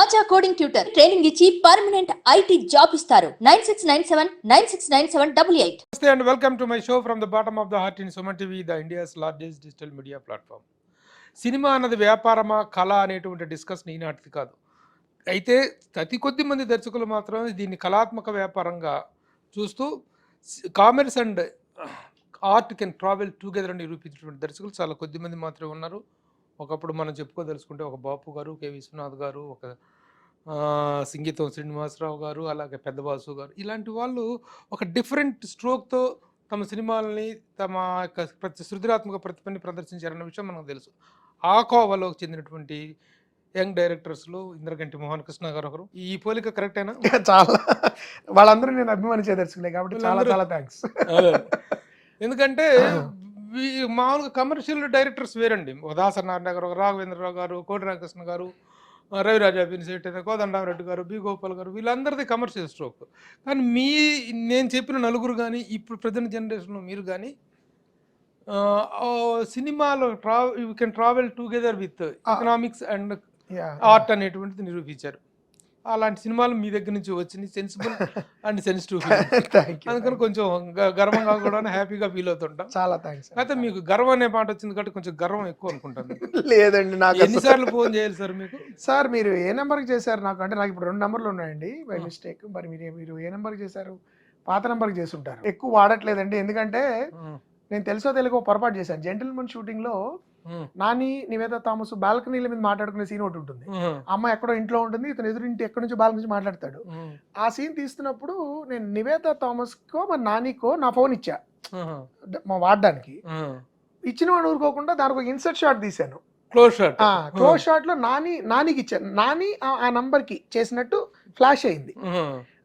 ఆచా coding tutor training ఇచ్చి permanent IT job ఇస్తారు. 9697969788. Namaste and welcome to my show from the bottom of the heart in Suman TV, the India's largest digital media platform. Cinema అన్నది వ్యాపారమా కళ అనేటువంటి discussion ఈనాటిది కాదు. అయితే అతి కొద్ది మంది దర్శకులు మాత్రమే దీన్ని కళాత్మక వ్యాపారంగా చూస్తూ commerce and art can travel together అని నిరూపించినటువంటి దర్శకులు చాలా కొద్ది మంది మాత్రమే ఉన్నారు. ఒకప్పుడు మనం చెప్పుకోదలుచుకుంటే ఒక బాపు గారు, కె విశ్వనాథ్ గారు, ఒక సంగీతం శ్రీనివాసరావు గారు, అలాగే పెద్ద బాసు గారు, ఇలాంటి వాళ్ళు ఒక డిఫరెంట్ స్ట్రోక్తో తమ సినిమాలని తమ యొక్క సృజనాత్మక ప్రతిభని ప్రదర్శించారన్న విషయం మనకు తెలుసు. ఆ కోవలోకి చెందినటువంటి యంగ్ డైరెక్టర్స్లో ఇంద్రగంటి మోహన్ కృష్ణ గారు ఒకరు. ఈ పోలిక కరెక్టేనా? చాలా వాళ్ళందరూ నేను అభిమానించే దర్శకులే కాబట్టి చాలా చాలా థ్యాంక్స్. ఎందుకంటే మామూలుగా కమర్షియల్ డైరెక్టర్స్ వేరండి. ఒక దాసనారాయణ గారు, ఒక రాఘవేంద్రరావు గారు, కోటి రామకృష్ణ గారు, రవిరాజా పినిశెట్టి, కోదండరామరెడ్డి గారు, బి గోపాల్ గారు, వీళ్ళందరిది కమర్షియల్ స్ట్రోక్. కానీ నేను చెప్పిన నలుగురు కానీ ఇప్పుడు ప్రజెంట్ జనరేషన్లో మీరు కానీ సినిమాలో you can travel together with economics and art అనేటువంటిది నిరూపించారు. అలాంటి సినిమాలు మీ దగ్గర నుంచి వచ్చినాయి, సెన్సిబుల్ అండ్ సెన్సిటివ్. అందుకని కొంచెం గర్వంగా కూడా హ్యాపీగా ఫీల్ అవుతుంటాం. చాలా థ్యాంక్స్. అయితే మీకు గర్వం అనే మాట వచ్చింది కాబట్టి కొంచెం గర్వం ఎక్కువ అనుకుంటాను. లేదండి, నాకు ఎన్నిసార్లు ఫోన్ చేయాలి సార్ మీకు? సార్ మీరు ఏ నెంబర్కి చేశారు? నాకు అంటే నాకు ఇప్పుడు 2 నెంబర్లు ఉన్నాయండి బై మిస్టేక్. మరి మీరు ఏ నెంబర్కి చేశారు? పాత నెంబర్కి చేస్తుంటారు. ఎక్కువ వాడట్లేదండి, ఎందుకంటే నేను తెలుసో తెలియక పొరపాటు చేశాను. జెంటిల్మన్ షూటింగ్ లో నాని, నివేద థామస్ బాల్కనీల మీద మాట్లాడుకునే సీన్ ఒకటి ఉంటుంది. అమ్మ ఎక్కడో ఇంట్లో ఉంటుంది, ఇతను ఎదురింటి ఎక్కడి నుంచో బాల్కనీ నుంచి మాట్లాడతాడు. ఆ సీన్ తీస్తున్నప్పుడు నేను నివేద థామస్ కో మరి నానికో నా ఫోన్ ఇచ్చా మా వాడడానికి. ఇచ్చిన వాడు ఊరుకోకుండా దానికి ఒక ఇన్సర్ట్ షాట్ తీశాను. క్లోజ్ షాట్ లో నానికి ఇచ్చాను. నాని ఆ నంబర్ కి చేసినట్టు ఫ్లాష్ అయింది,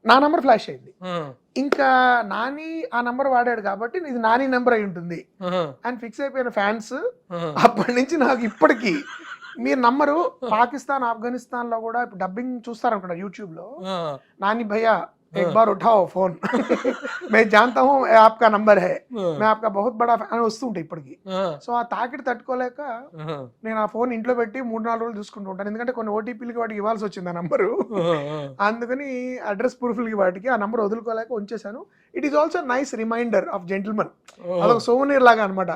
నా నంబర్ ఫ్లాష్ అయింది. ఇంకా నాని ఆ నంబర్ వాడాడు కాబట్టి ఇది నాని నెంబర్ అయి ఉంటుంది అని ఫిక్స్ అయిపోయిన ఫ్యాన్స్. అప్పటి నుంచి నాకు ఇప్పటికీ మీరు నంబరు పాకిస్తాన్, ఆఫ్ఘనిస్తాన్ లో కూడా ఇప్పుడు డబ్బింగ్ చూస్తారనుకుంటా యూట్యూబ్ లో, నాని భయ్యా एक बार उठाओ फोन मैं जानता हूँ आपका नंबर है, मैं आपका बहुत बड़ा ఫ్యాన్ వస్తుంటాయి ఇప్పటికి. సో ఆ తాకిడి తట్టుకోలేక నేను ఆ ఫోన్ ఇంట్లో పెట్టి 3-4 రోజులు చూసుకుంటూ ఉంటాను. ఎందుకంటే కొన్ని ఓటీపీలకి వాటికి ఇవ్వాల్సి వచ్చింది ఆ నంబరు. అందుకని అడ్రస్ ప్రూఫ్లకి వాటికి ఆ నంబర్ వదులుకోలేక ఉంచేశాను. It is also nice reminder of gentleman. అదొక సోవనీర్ లాగా అనమాట.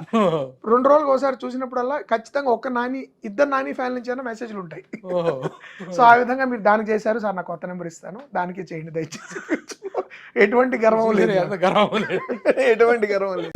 2 రోజులకు ఒకసారి చూసినప్పుడల్లా ఖచ్చితంగా ఒక నాని, 2 నాని ఫ్యాన్ నుంచి అయినా మెసేజ్లు ఉంటాయి. సో ఆ విధంగా మీరు దానికి చేశారు సార్. నాకు కొత్త నెంబర్ ఇస్తాను, దానికి చేయండి దయచేసి. ఎటువంటి గర్వం లేదు, ఎటువంటి గర్వం లేదు.